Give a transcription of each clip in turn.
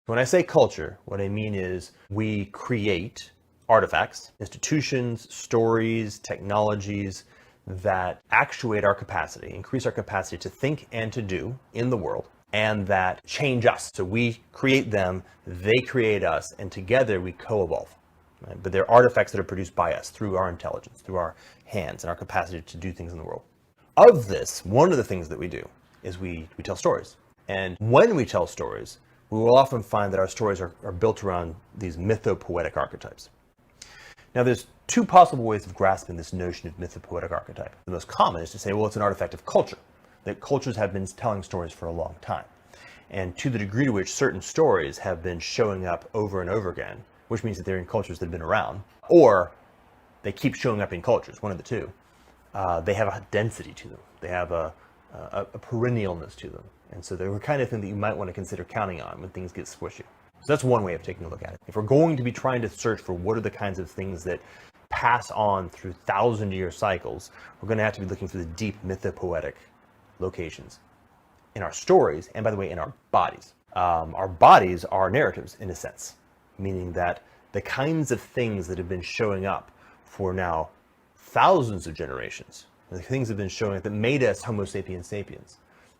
When I say culture, what I mean is we create artifacts, institutions, stories, technologies that actuate our capacity, increase our capacity to think and to do in the world, and that change us. So we create them, they create us, and together we co-evolve. Right? But they're artifacts that are produced by us through our intelligence, through our hands, and our capacity to do things in the world. Of this, one of the things that we do is we tell stories. And when we tell stories, we will often find that our stories are built around these mythopoetic archetypes. Now, there's two possible ways of grasping this notion of mythopoetic archetype. The most common is to say, well, it's an artifact of culture, that cultures have been telling stories for a long time. And to the degree to which certain stories have been showing up over and over again, which means that they're in cultures that have been around, or they keep showing up in cultures, one of the two, they have a density to them. They have a perennialness to them. And so they're the kind of thing that you might want to consider counting on when things get squishy. So that's one way of taking a look at it. If we're going to be trying to search for what are the kinds of things that pass on through thousand-year cycles, we're going to have to be looking for the deep mythopoetic locations in our stories, and by the way, in our bodies. Our bodies are narratives, in a sense, meaning that the kinds of things that have been showing up for now thousands of generations, the things that have been showing up that made us Homo sapiens sapiens,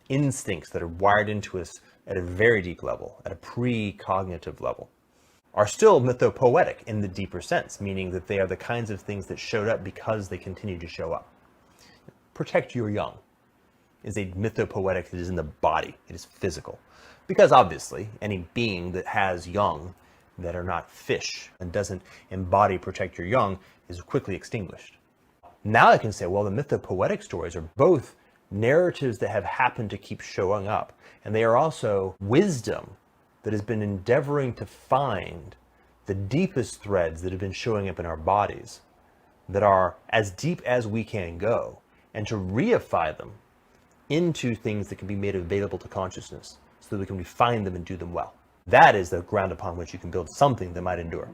instincts that are wired into us at a very deep level, at a precognitive level, are still mythopoetic in the deeper sense, meaning that they are the kinds of things that showed up because they continue to show up. Protect your young is a mythopoetic that is in the body, it is physical. Because obviously, any being that has young that are not fish and doesn't embody protect your young is quickly extinguished. Now I can say, well, the mythopoetic stories are both narratives that have happened to keep showing up, and they are also wisdom that has been endeavoring to find the deepest threads that have been showing up in our bodies that are as deep as we can go, and to reify them into things that can be made available to consciousness so that we can refine them and do them well. That is the ground upon which you can build something that might endure.